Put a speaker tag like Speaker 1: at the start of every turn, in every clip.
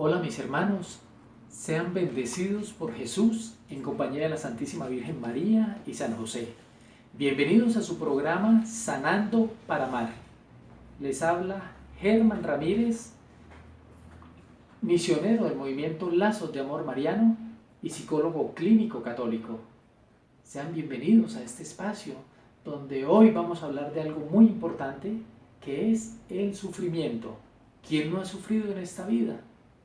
Speaker 1: Hola mis hermanos, sean bendecidos por Jesús en compañía de la Santísima Virgen María y San José. Bienvenidos a su programa Sanando para Amar. Les habla Germán Ramírez, misionero del movimiento Lazos de Amor Mariano y psicólogo clínico católico. Sean bienvenidos a este espacio donde hoy vamos a hablar de algo muy importante que es el sufrimiento. ¿Quién no ha sufrido en esta vida?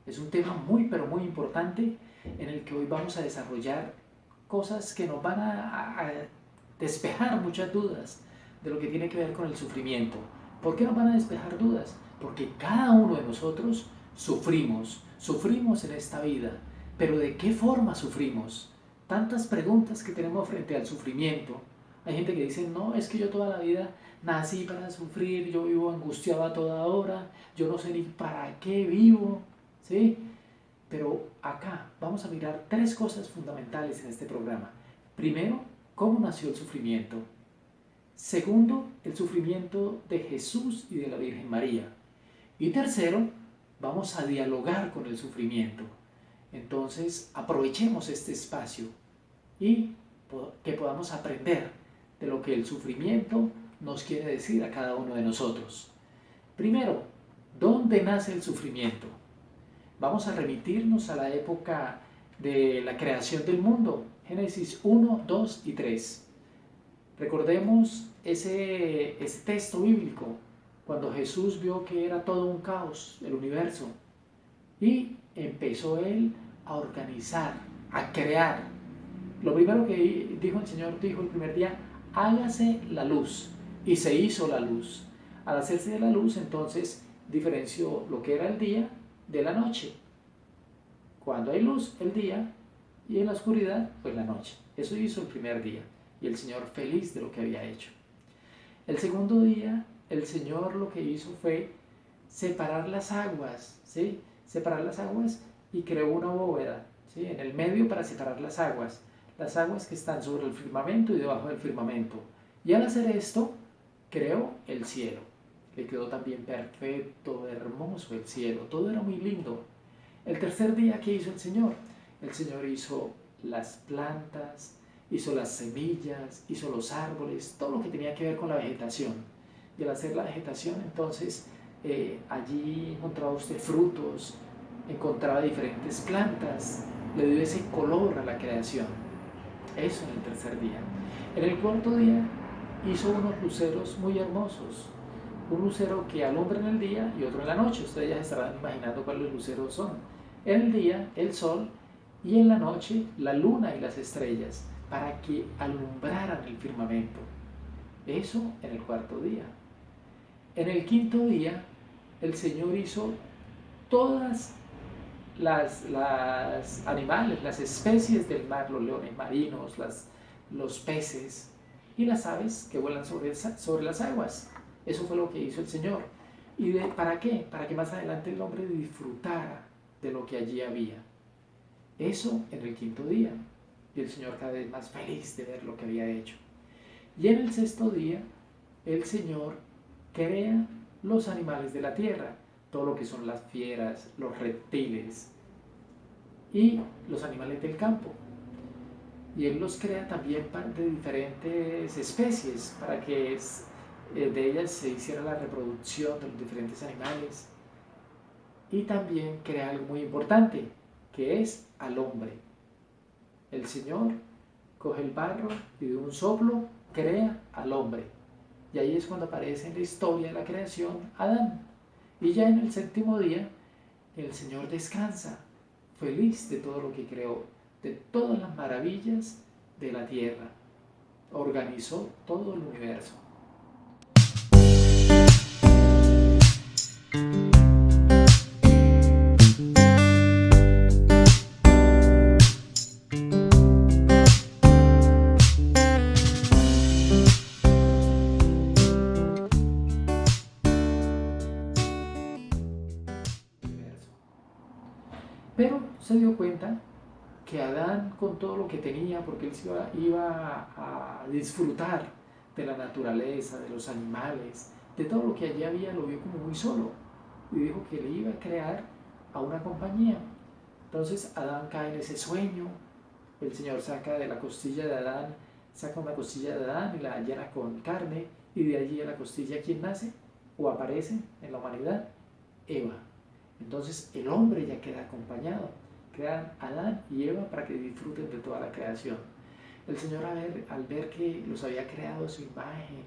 Speaker 1: Es un tema muy importante en el que hoy vamos a desarrollar cosas que nos van a despejar muchas dudas de lo que tiene que ver con el sufrimiento. ¿Por qué nos van a despejar dudas? Porque cada uno de nosotros sufrimos en esta vida, pero ¿de qué forma sufrimos? Tantas preguntas que tenemos frente al sufrimiento. Hay gente que dice, no, es que yo toda la vida nací para sufrir, yo vivo angustiado a toda hora, yo no sé ni para qué vivo, ¿sí? Pero acá vamos a mirar tres cosas fundamentales en este programa. Primero, ¿cómo nació el sufrimiento? Segundo, el sufrimiento de Jesús y de la Virgen María. Y tercero, vamos a dialogar con el sufrimiento. Entonces, aprovechemos este espacio y que podamos aprender de lo que el sufrimiento nos quiere decir a cada uno de nosotros. Primero, ¿dónde nace el sufrimiento? Vamos a remitirnos a la época de la creación del mundo, Génesis 1, 2 y 3. Recordemos ese texto bíblico, cuando Jesús vio que era todo un caos, el universo, y empezó él a organizar, a crear. Lo primero que dijo el Señor, dijo el primer día, hágase la luz, y se hizo la luz. Al hacerse la luz, entonces diferenció lo que era el día de la noche. Cuando hay luz, el día, y en la oscuridad, pues la noche. Eso hizo el primer día, y el Señor feliz de lo que había hecho. El segundo día, el Señor lo que hizo fue separar las aguas, ¿sí? Separar las aguas y creó una bóveda, ¿sí? En el medio para separar las aguas que están sobre el firmamento y debajo del firmamento. Y al hacer esto, creó el cielo. Le quedó también perfecto, hermoso el cielo, todo era muy lindo. El tercer día, ¿qué hizo el Señor? El Señor hizo las plantas, hizo las semillas, hizo los árboles, todo lo que tenía que ver con la vegetación. Y al hacer la vegetación, entonces, allí encontraba usted frutos, encontraba diferentes plantas, le dio ese color a la creación. Eso en el tercer día. En el cuarto día hizo unos luceros muy hermosos. Un lucero que alumbra en el día y otro en la noche. Ustedes ya se estarán imaginando cuáles luceros son. En el día, el sol, y en la noche, la luna y las estrellas, para que alumbraran el firmamento. Eso en el cuarto día. En el quinto día, el Señor hizo todas las animales, las especies del mar, los leones marinos, los peces y las aves que vuelan sobre las aguas. Eso fue lo que hizo el Señor. ¿Y para qué? Para que más adelante el hombre disfrutara de lo que allí había. Eso en el quinto día. Y el Señor cada vez más feliz de ver lo que había hecho. Y en el sexto día, el Señor crea los animales de la tierra, todo lo que son las fieras, los reptiles y los animales del campo. Y Él los crea también de diferentes especies para que de ellas se hiciera la reproducción de los diferentes animales. Y también crea algo muy importante, que es al hombre. El Señor coge el barro y de un soplo crea al hombre. Y ahí es cuando aparece en la historia de la creación Adán. Y ya en el séptimo día, el Señor descansa, feliz de todo lo que creó, de todas las maravillas de la tierra. Organizó todo el universo. Pero se dio cuenta que Adán, con todo lo que tenía, porque él iba a disfrutar de la naturaleza, de los animales, de todo lo que allí había, lo vio como muy solo. Y dijo que le iba a crear a una compañía. Entonces Adán cae en ese sueño, el Señor saca de la costilla de Adán, saca una costilla de Adán y la llena con carne, y de allí en la costilla, ¿quién nace o aparece en la humanidad? Eva. Entonces el hombre ya queda acompañado, quedan Adán y Eva para que disfruten de toda la creación. El Señor al ver que los había creado a su imagen,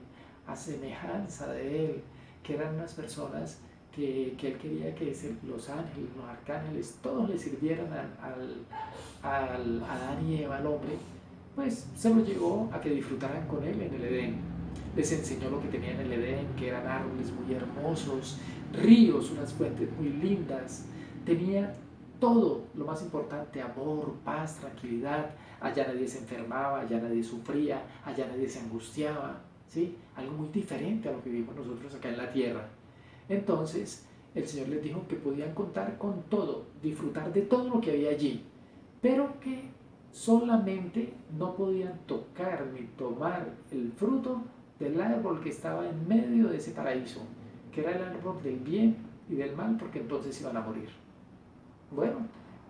Speaker 1: a semejanza de Él, que eran unas personas que Él quería que los ángeles, los arcángeles, todos le sirvieran al Adán y Eva, al hombre, pues se los llevó a que disfrutaran con Él en el Edén. Les enseñó lo que tenía en el Edén, que eran árboles muy hermosos, ríos, unas fuentes muy lindas, tenía todo, lo más importante, amor, paz, tranquilidad. Allá nadie se enfermaba, allá nadie sufría, allá nadie se angustiaba, ¿sí? Algo muy diferente a lo que vivimos nosotros acá en la tierra. Entonces el Señor les dijo que podían contar con todo, disfrutar de todo lo que había allí, pero que solamente no podían tocar ni tomar el fruto del árbol que estaba en medio de ese paraíso, que era el árbol del bien y del mal, porque entonces iban a morir. Bueno,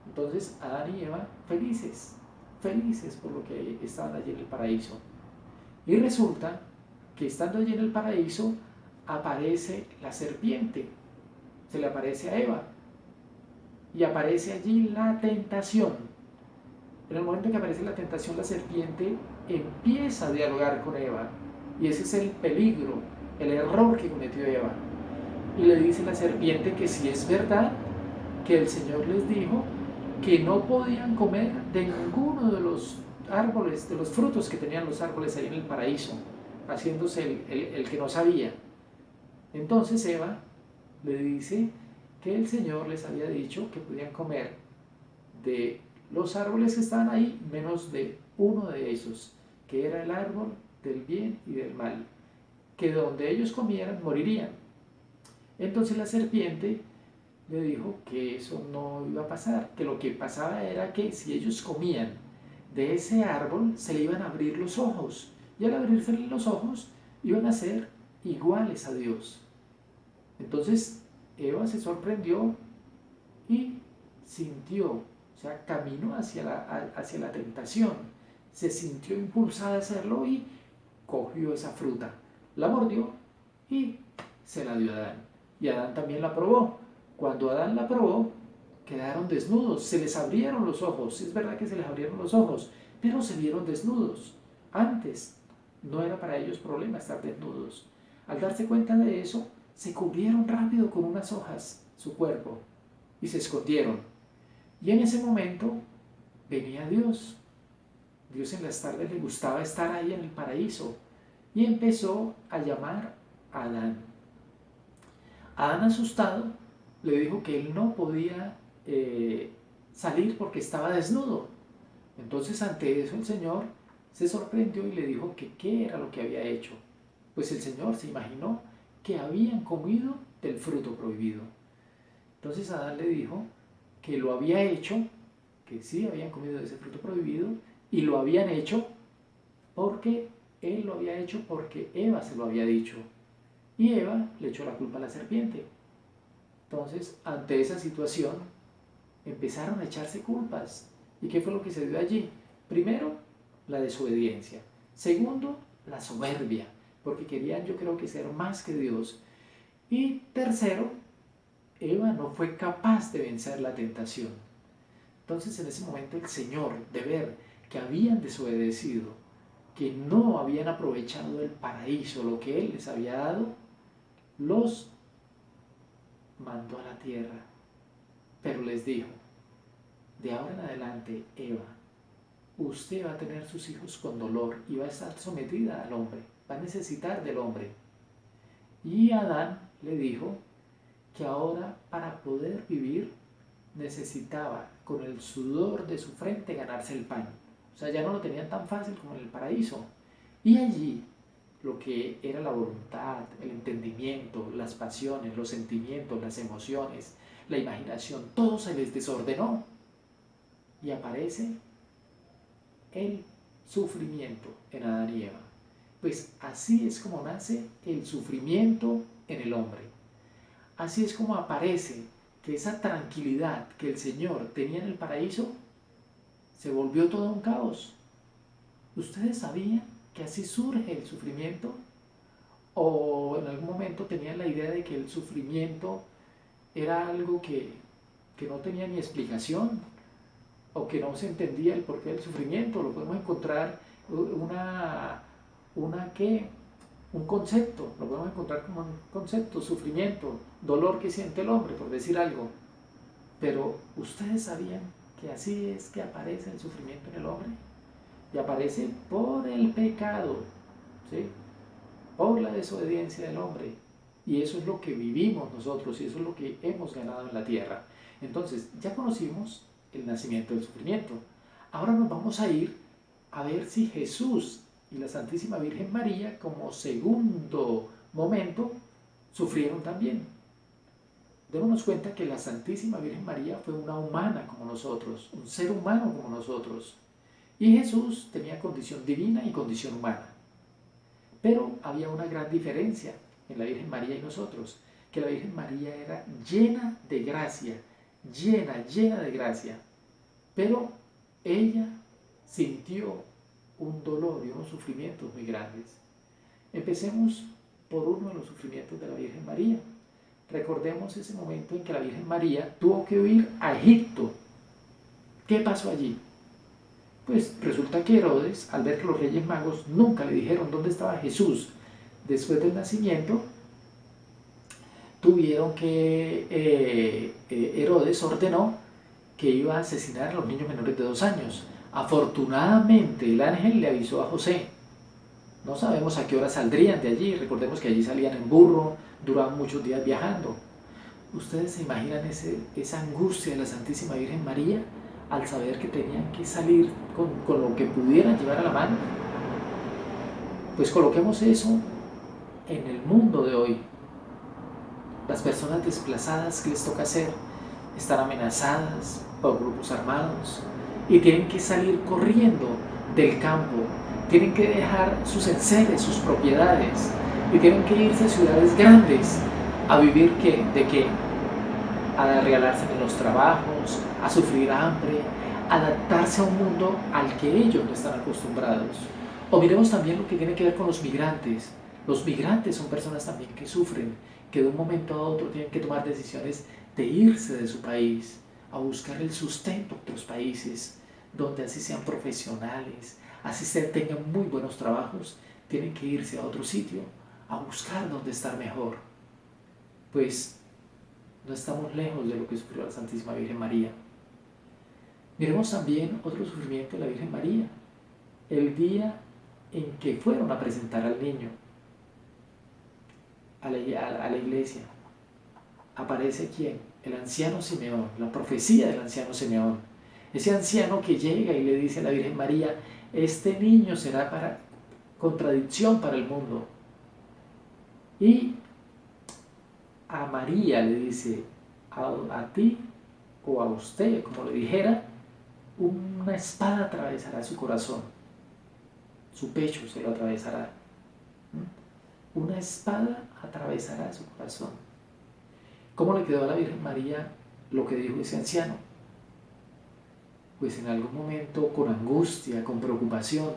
Speaker 1: entonces Adán y Eva felices, felices por lo que estaban allí en el paraíso. Y resulta que estando allí en el paraíso aparece la serpiente, se le aparece a Eva y aparece allí la tentación. En el momento en que aparece la tentación, la serpiente empieza a dialogar con Eva, y ese es el peligro, el error que cometió Eva. Y le dice la serpiente que si es verdad que el Señor les dijo que no podían comer de ninguno de los árboles, de los frutos que tenían los árboles ahí en el paraíso, haciéndose el que no sabía. Entonces Eva le dice que el Señor les había dicho que podían comer de los árboles que estaban ahí, menos de uno de esos, que era el árbol del bien y del mal, que donde ellos comieran morirían. Entonces la serpiente le dijo que eso no iba a pasar, que lo que pasaba era que si ellos comían de ese árbol se le iban a abrir los ojos, y al abrirse los ojos iban a ser iguales a Dios. Entonces Eva se sorprendió y sintió, o sea, caminó hacia la tentación, se sintió impulsada a hacerlo y cogió esa fruta, la mordió y se la dio a Adán. Y Adán también la probó. Cuando Adán la probó, quedaron desnudos, se les abrieron los ojos. Es verdad que se les abrieron los ojos, pero se vieron desnudos. Antes no era para ellos problema estar desnudos. Al darse cuenta de eso, se cubrieron rápido con unas hojas su cuerpo y se escondieron. Y en ese momento venía Dios. Dios en las tardes le gustaba estar ahí en el paraíso y empezó a llamar a Adán. Adán, asustado, le dijo que él no podía salir porque estaba desnudo. Entonces ante eso el Señor se sorprendió y le dijo que qué era lo que había hecho. Pues el Señor se imaginó que habían comido del fruto prohibido. Entonces Adán le dijo que lo había hecho, que sí habían comido de ese fruto prohibido, y lo habían hecho porque él lo había hecho porque Eva se lo había dicho. Y Eva le echó la culpa a la serpiente. Entonces, ante esa situación, empezaron a echarse culpas. ¿Y qué fue lo que se dio allí? Primero, la desobediencia. Segundo, la soberbia, porque querían, yo creo, que ser más que Dios. Y tercero, Eva no fue capaz de vencer la tentación. Entonces, en ese momento, el Señor, de ver que habían desobedecido, que no habían aprovechado el paraíso, lo que Él les había dado, los mandó a la tierra, pero les dijo: de ahora en adelante, Eva, usted va a tener sus hijos con dolor y va a estar sometida al hombre, va a necesitar del hombre. Y Adán le dijo que ahora, para poder vivir, necesitaba con el sudor de su frente ganarse el pan. O sea, ya no lo tenían tan fácil como en el paraíso. Y allí lo que era la voluntad, el entendimiento, las pasiones, los sentimientos, las emociones, la imaginación, todo se les desordenó y aparece el sufrimiento en Adán y Eva. Pues así es como nace el sufrimiento en el hombre. Así es como aparece que esa tranquilidad que el Señor tenía en el paraíso se volvió todo un caos. ¿Ustedes sabían que así surge el sufrimiento? ¿O en algún momento tenían la idea de que el sufrimiento era algo que no tenía ni explicación o que no se entendía el porqué del sufrimiento? Lo podemos encontrar ¿qué? Un concepto, lo podemos encontrar como un concepto, sufrimiento, dolor que siente el hombre, por decir algo. Pero ¿ustedes sabían que así es que aparece el sufrimiento en el hombre? Y aparece por el pecado, ¿sí? Por la desobediencia del hombre. Y eso es lo que vivimos nosotros y eso es lo que hemos ganado en la tierra. Entonces, ya conocimos el nacimiento del sufrimiento. Ahora nos vamos a ir a ver si Jesús y la Santísima Virgen María, como segundo momento, sufrieron también. Démonos cuenta que la Santísima Virgen María fue una humana como nosotros, un ser humano como nosotros. Y Jesús tenía condición divina y condición humana. Pero había una gran diferencia en la Virgen María y nosotros, que la Virgen María era llena de gracia, llena de gracia. Pero ella sintió un dolor y unos sufrimientos muy grandes. Empecemos por uno de los sufrimientos de la Virgen María. Recordemos ese momento en que la Virgen María tuvo que huir a Egipto. ¿Qué pasó allí? Pues resulta que Herodes, al ver que los Reyes Magos nunca le dijeron dónde estaba Jesús después del nacimiento, tuvieron que Herodes ordenó que iba a asesinar a los niños menores de 2 años. Afortunadamente el ángel le avisó a José. No sabemos a qué hora saldrían de allí. Recordemos que allí salían en burro, duraban muchos días viajando. ¿Ustedes se imaginan esa angustia de la Santísima Virgen María al saber que tenían que salir con lo que pudieran llevar a la mano? Pues coloquemos eso en el mundo de hoy. Las personas desplazadas, ¿qué les toca hacer? Están amenazadas por grupos armados y tienen que salir corriendo del campo, tienen que dejar sus enseres, sus propiedades y tienen que irse a ciudades grandes a vivir ¿de qué? A regalarse en los trabajos, a sufrir hambre, a adaptarse a un mundo al que ellos no están acostumbrados. O miremos también lo que tiene que ver con los migrantes. Los migrantes son personas también que sufren, que de un momento a otro tienen que tomar decisiones de irse de su país, a buscar el sustento en otros países, donde así sean profesionales, así tengan muy buenos trabajos, tienen que irse a otro sitio, a buscar dónde estar mejor. Pues no estamos lejos de lo que sufrió la Santísima Virgen María. Miremos también otro sufrimiento de la Virgen María, el día en que fueron a presentar al niño a la iglesia. Aparece ¿quién? El anciano Simeón, la profecía del anciano Simeón. Ese anciano que llega y le dice a la Virgen María, este niño será para contradicción para el mundo. Y a María le dice, a ti o a usted, como le dijera, una espada atravesará su corazón, su pecho se lo atravesará. Una espada atravesará su corazón. ¿Cómo le quedó a la Virgen María lo que dijo ese anciano? Pues en algún momento con angustia, con preocupación,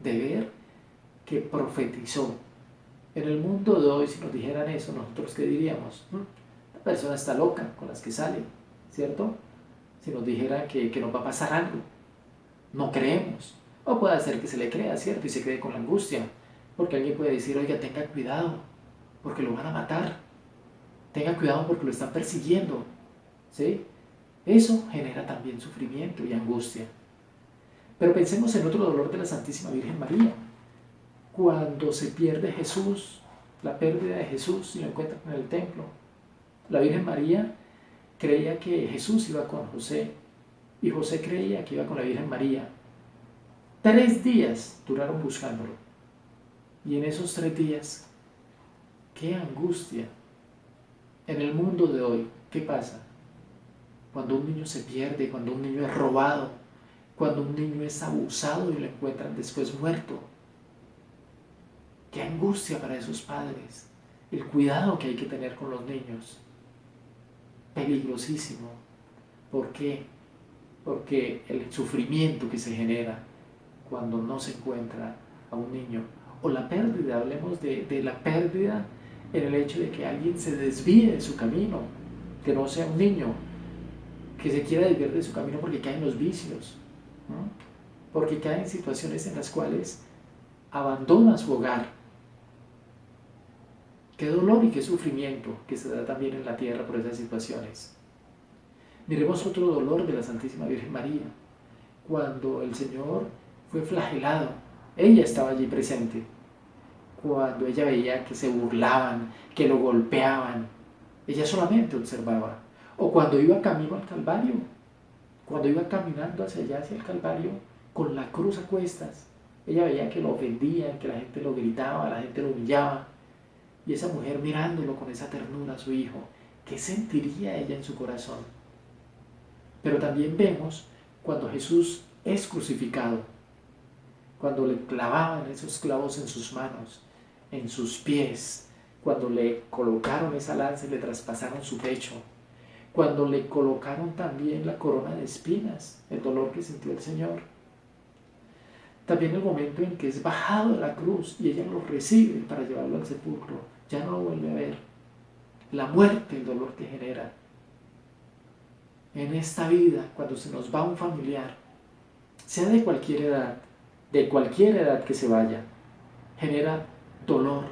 Speaker 1: de ver que profetizó. En el mundo de hoy, si nos dijeran eso, nosotros ¿qué diríamos? La persona está loca con las que sale, ¿cierto? Si nos dijeran que nos va a pasar algo, no creemos. O puede ser que se le crea, ¿cierto? Y se quede con la angustia. Porque alguien puede decir, oiga, tenga cuidado, porque lo van a matar. Tenga cuidado porque lo están persiguiendo. ¿Sí? Eso genera también sufrimiento y angustia. Pero pensemos en otro dolor de la Santísima Virgen María. Cuando se pierde Jesús, la pérdida de Jesús y lo encuentran en el templo. La Virgen María creía que Jesús iba con José y José creía que iba con la Virgen María. 3 días duraron buscándolo. Y en esos 3 días, qué angustia. En el mundo de hoy, ¿qué pasa? Cuando un niño se pierde, cuando un niño es robado, cuando un niño es abusado y lo encuentran después muerto. Qué angustia para esos padres, el cuidado que hay que tener con los niños. peligrosísimo. ¿Por qué? Porque el sufrimiento que se genera cuando no se encuentra a un niño, o la pérdida, hablemos de la pérdida en el hecho de que alguien se desvíe de su camino, que no sea un niño, que se quiera desviar de su camino porque cae en los vicios, ¿no? Porque cae en situaciones en las cuales abandona su hogar. Qué dolor y qué sufrimiento que se da también en la tierra por esas situaciones. Miremos otro dolor de la Santísima Virgen María. Cuando el Señor fue flagelado, ella estaba allí presente. Cuando ella veía que se burlaban, que lo golpeaban, ella solamente observaba. O cuando iba camino al Calvario, cuando iba caminando hacia allá, hacia el Calvario, con la cruz a cuestas, ella veía que lo ofendían, que la gente lo gritaba, la gente lo humillaba. Y esa mujer mirándolo con esa ternura a su hijo, ¿qué sentiría ella en su corazón? Pero también vemos cuando Jesús es crucificado, cuando le clavaban esos clavos en sus manos, en sus pies, cuando le colocaron esa lanza y le traspasaron su pecho, cuando le colocaron también la corona de espinas, el dolor que sintió el Señor. También el momento en que es bajado de la cruz y ella lo recibe para llevarlo al sepulcro, ya no lo vuelve a ver. La muerte, el dolor que genera. En esta vida, cuando se nos va un familiar, sea de cualquier edad que se vaya, genera dolor,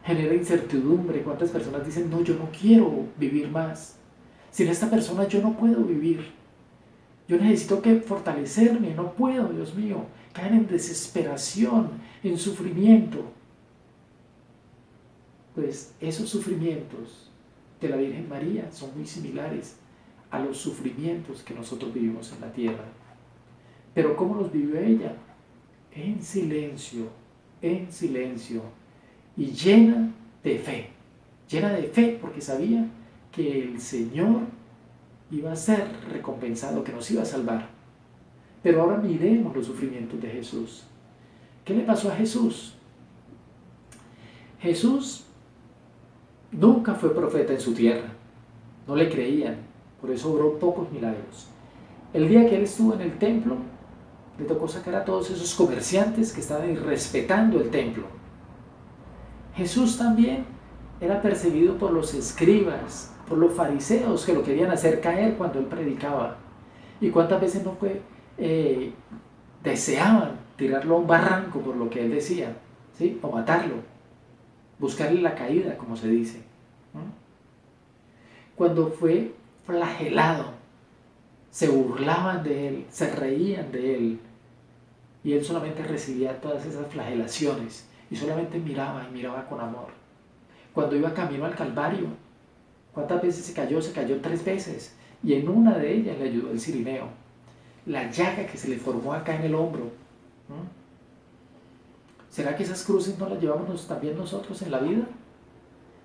Speaker 1: genera incertidumbre. ¿Cuántas personas dicen, no, yo no quiero vivir más? Sin esta persona yo no puedo vivir. Yo necesito que fortalecerme, no puedo, Dios mío. Caen en desesperación, en sufrimiento. Pues esos sufrimientos de la Virgen María son muy similares a los sufrimientos que nosotros vivimos en la tierra. Pero ¿cómo los vivió ella? En silencio y llena de fe porque sabía que el Señor iba a ser recompensado, que nos iba a salvar. Pero ahora miremos los sufrimientos de Jesús. ¿Qué le pasó a Jesús? Jesús nunca fue profeta en su tierra, no le creían, por eso obró pocos milagros. El día que él estuvo en el templo, le tocó sacar a todos esos comerciantes que estaban irrespetando el templo. Jesús también era perseguido por los escribas, por los fariseos que lo querían hacer caer cuando él predicaba. ¿Y cuántas veces no fue? Deseaban tirarlo a un barranco por lo que él decía, ¿sí? O matarlo, buscarle la caída, como se dice. Cuando fue flagelado, se burlaban de él, se reían de él, y él solamente recibía todas esas flagelaciones y solamente miraba y miraba con amor. Cuando iba camino al Calvario, ¿cuántas veces se cayó? Se cayó 3 veces, y en una de ellas le ayudó el cirineo. La llaga que se le formó acá en el hombro. ¿Será que esas cruces no las llevamos también nosotros en la vida?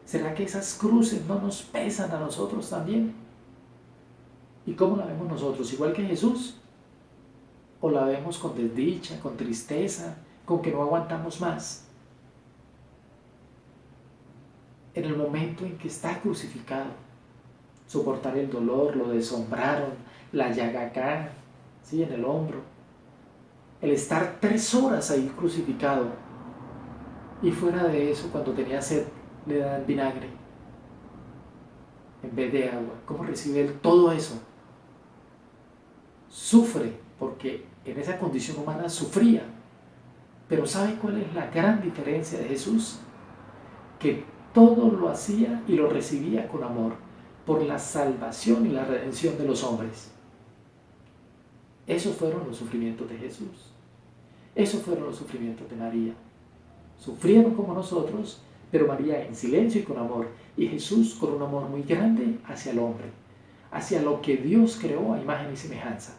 Speaker 1: ¿Será que esas cruces no nos pesan a nosotros también? ¿Y cómo la vemos nosotros? ¿Igual que Jesús? ¿O la vemos con desdicha, con tristeza, con que no aguantamos más? En el momento en que está crucificado, soportar el dolor, lo deshombraron, la llaga acá, ¿sí? En el hombro. El estar 3 horas ahí crucificado, y fuera de eso, cuando tenía sed, le dan vinagre en vez de agua. ¿Cómo recibe él todo eso? Sufre, porque en esa condición humana sufría. Pero ¿sabe cuál es la gran diferencia de Jesús? Que todo lo hacía y lo recibía con amor, por la salvación y la redención de los hombres. Esos fueron los sufrimientos de Jesús. Esos fueron los sufrimientos de María. Sufrieron como nosotros, pero María en silencio y con amor, y Jesús con un amor muy grande hacia el hombre, hacia lo que Dios creó a imagen y semejanza.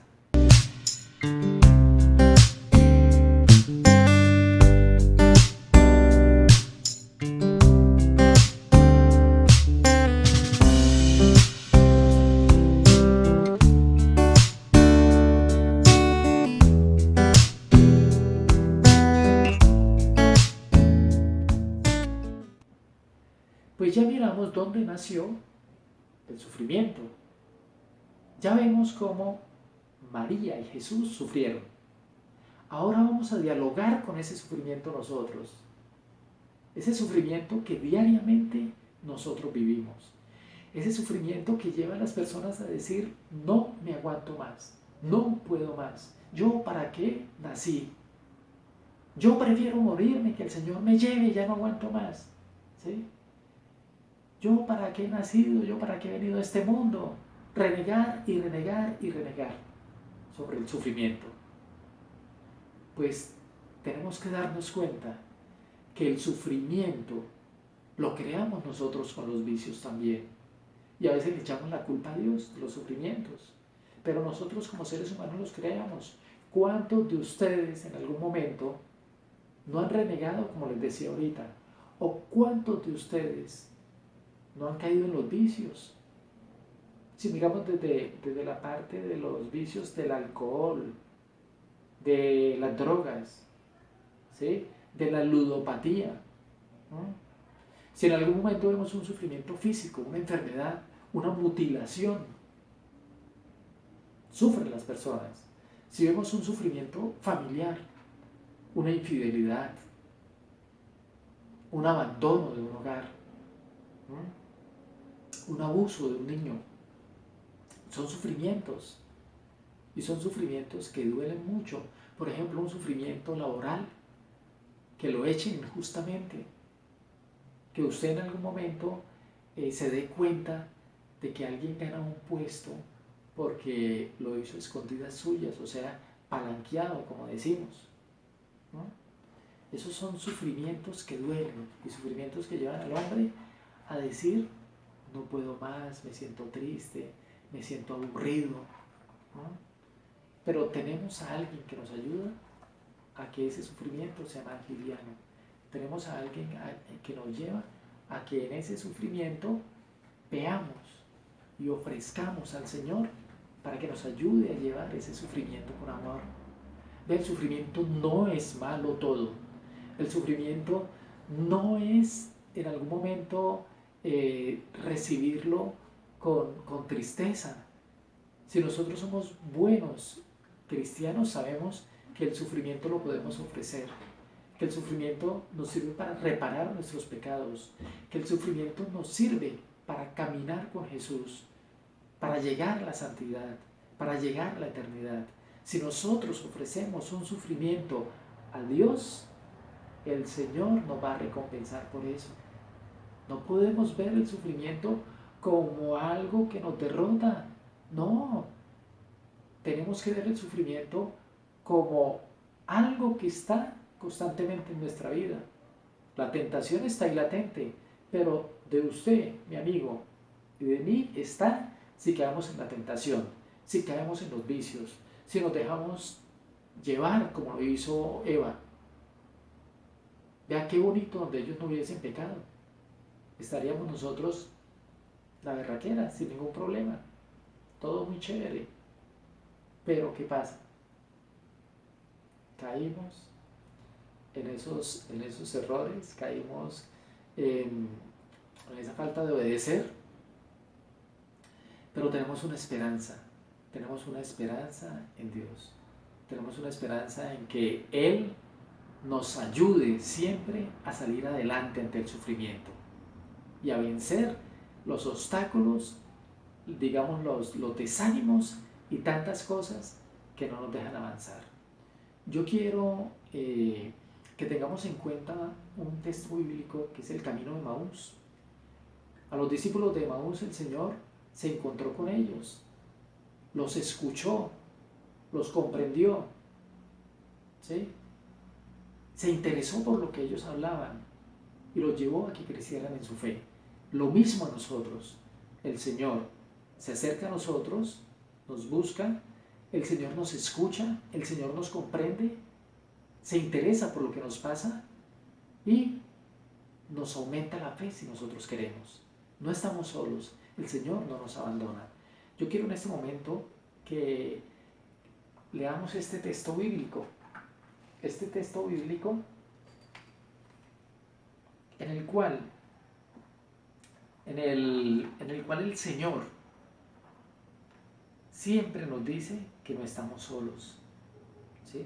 Speaker 1: Pues ya miramos dónde nació el sufrimiento. Ya vemos cómo María y Jesús sufrieron. Ahora vamos a dialogar con ese sufrimiento nosotros. Ese sufrimiento que diariamente nosotros vivimos. Ese sufrimiento que lleva a las personas a decir, no me aguanto más, no puedo más. ¿Yo para qué nací? Yo prefiero morirme, que el Señor me lleve, ya no aguanto más. ¿Sí? ¿Yo para qué he nacido? ¿Yo para qué he venido a este mundo? Renegar y renegar y renegar sobre el sufrimiento. Pues tenemos que darnos cuenta que el sufrimiento lo creamos nosotros con los vicios también. Y a veces le echamos la culpa a Dios de los sufrimientos. Pero nosotros como seres humanos los creamos. ¿Cuántos de ustedes en algún momento no han renegado, como les decía ahorita? ¿O cuántos de ustedes no han caído en los vicios? Si miramos desde la parte de los vicios del alcohol, de las drogas, ¿sí? De la ludopatía, ¿no? Si en algún momento vemos un sufrimiento físico, una enfermedad, una mutilación, sufren las personas. Si vemos un sufrimiento familiar, una infidelidad, un abandono de un hogar, ¿no? Un abuso de un niño, son sufrimientos. Y son sufrimientos que duelen mucho. Por ejemplo, un sufrimiento laboral, que lo echen injustamente, que usted en algún momento se dé cuenta de que alguien gana un puesto porque lo hizo a escondidas suyas, o sea, palanqueado, como decimos, ¿no? Esos son sufrimientos que duelen y sufrimientos que llevan al hombre a decir, no puedo más, me siento triste, me siento aburrido, ¿no? Pero tenemos a alguien que nos ayuda a que ese sufrimiento sea más liviano. Tenemos a alguien que nos lleva a que en ese sufrimiento veamos y ofrezcamos al Señor para que nos ayude a llevar ese sufrimiento con amor. El sufrimiento no es malo todo. El sufrimiento no es en algún momento recibirlo con tristeza. Si nosotros somos buenos cristianos, sabemos que el sufrimiento lo podemos ofrecer, que el sufrimiento nos sirve para reparar nuestros pecados, que el sufrimiento nos sirve para caminar con Jesús, para llegar a la santidad, para llegar a la eternidad. Si nosotros ofrecemos un sufrimiento a Dios, el Señor nos va a recompensar por eso. No podemos ver el sufrimiento como algo que nos derrota. No, tenemos que ver el sufrimiento como algo que está constantemente en nuestra vida. La tentación está ahí latente, pero de usted, mi amigo, y de mí está si caemos en la tentación, si caemos en los vicios, si nos dejamos llevar como lo hizo Eva. Vea qué bonito donde ellos no hubiesen pecado. Estaríamos nosotros la berraquera, sin ningún problema. Todo muy chévere. Pero ¿qué pasa? Caímos en esos errores, caímos en esa falta de obedecer, pero tenemos una esperanza en Dios, tenemos una esperanza en que Él nos ayude siempre a salir adelante ante el sufrimiento y a vencer los obstáculos, digamos los desánimos y tantas cosas que no nos dejan avanzar. Yo quiero que tengamos en cuenta un texto bíblico que es el camino de Emaús. A los discípulos de Emaús el Señor se encontró con ellos, los escuchó, los comprendió, ¿sí? Se interesó por lo que ellos hablaban y los llevó a que crecieran en su fe. Lo mismo a nosotros. El Señor se acerca a nosotros, nos busca, el Señor nos escucha, el Señor nos comprende, se interesa por lo que nos pasa y nos aumenta la fe si nosotros queremos. No estamos solos, el Señor no nos abandona. Yo quiero en este momento que leamos este texto bíblico en el cual en el cual el Señor siempre nos dice que no estamos solos, ¿sí?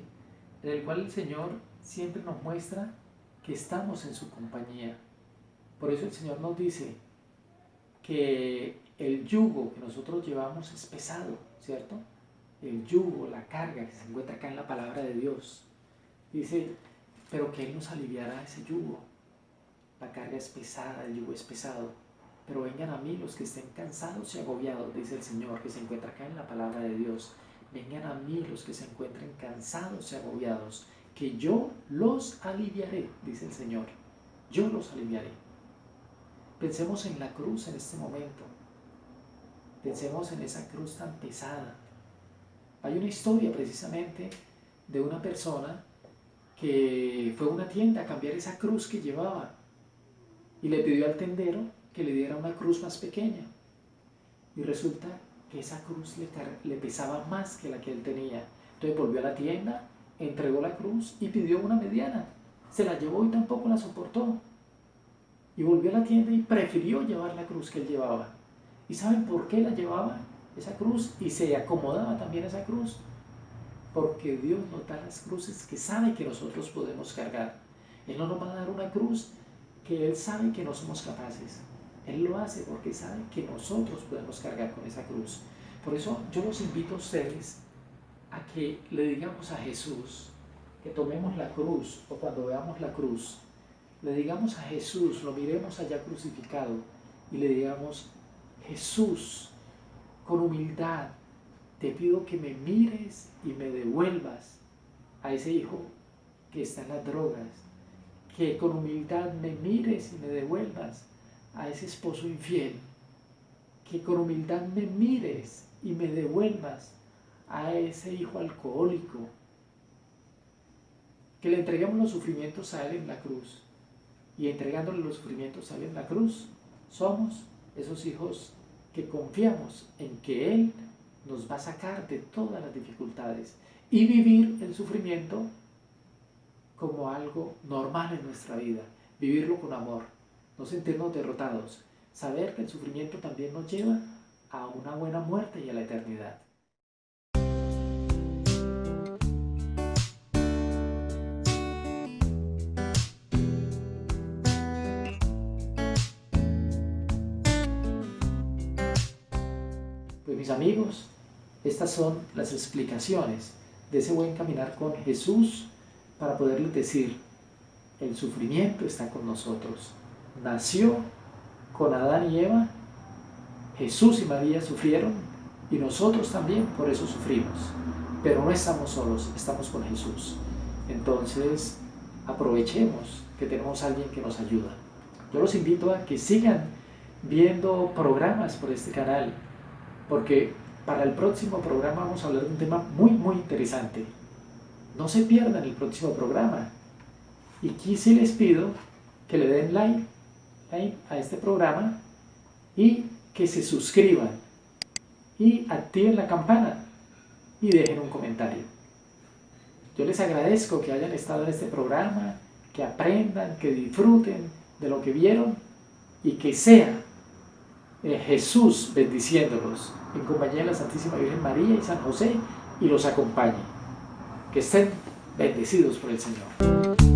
Speaker 1: En el cual el Señor siempre nos muestra que estamos en su compañía. Por eso el Señor nos dice que el yugo que nosotros llevamos es pesado, ¿cierto? El yugo, la carga que se encuentra acá en la palabra de Dios. Dice, pero que Él nos aliviará ese yugo. La carga es pesada, el yugo es pesado. Pero vengan a mí los que estén cansados y agobiados, dice el Señor, que se encuentra acá en la palabra de Dios. Vengan a mí los que se encuentren cansados y agobiados, que yo los aliviaré, dice el Señor. Yo los aliviaré. Pensemos en la cruz en este momento. Pensemos en esa cruz tan pesada. Hay una historia precisamente de una persona que fue a una tienda a cambiar esa cruz que llevaba y le pidió al tendero que le diera una cruz más pequeña. Y resulta que esa cruz le pesaba más que la que él tenía. Entonces volvió a la tienda, entregó la cruz y pidió una mediana. Se la llevó y tampoco la soportó. Y volvió a la tienda y prefirió llevar la cruz que él llevaba. ¿Y saben por qué la llevaba esa cruz? Y se acomodaba también esa cruz. Porque Dios nos da las cruces que sabe que nosotros podemos cargar. Él no nos va a dar una cruz que Él sabe que no somos capaces. Él lo hace porque sabe que nosotros podemos cargar con esa cruz. Por eso yo los invito a ustedes a que le digamos a Jesús, que tomemos la cruz, o cuando veamos la cruz, le digamos a Jesús, lo miremos allá crucificado y le digamos, Jesús, con humildad, te pido que me mires y me devuelvas a ese hijo que está en las drogas, que con humildad me mires y me devuelvas a ese esposo infiel, que con humildad me mires y me devuelvas a ese hijo alcohólico, que le entreguemos los sufrimientos a Él en la cruz, y entregándole los sufrimientos a Él en la cruz, somos esos hijos que confiamos en que Él nos va a sacar de todas las dificultades y vivir el sufrimiento como algo normal en nuestra vida, vivirlo con amor, no sentirnos derrotados, saber que el sufrimiento también nos lleva a una buena muerte y a la eternidad. Pues mis amigos, estas son las explicaciones de ese buen caminar con Jesús para poderles decir, el sufrimiento está con nosotros. Nació con Adán y Eva, Jesús y María sufrieron y nosotros también por eso sufrimos. Pero no estamos solos, estamos con Jesús. Entonces, aprovechemos que tenemos a alguien que nos ayuda. Yo los invito a que sigan viendo programas por este canal, porque para el próximo programa vamos a hablar de un tema muy, muy interesante. No se pierdan el próximo programa. Y aquí sí les pido que le den like a este programa y que se suscriban y activen la campana y dejen un comentario. Yo les agradezco que hayan estado en este programa, que aprendan, que disfruten de lo que vieron y que sea Jesús bendiciéndolos en compañía de la Santísima Virgen María y San José y los acompañe. Que estén bendecidos por el Señor.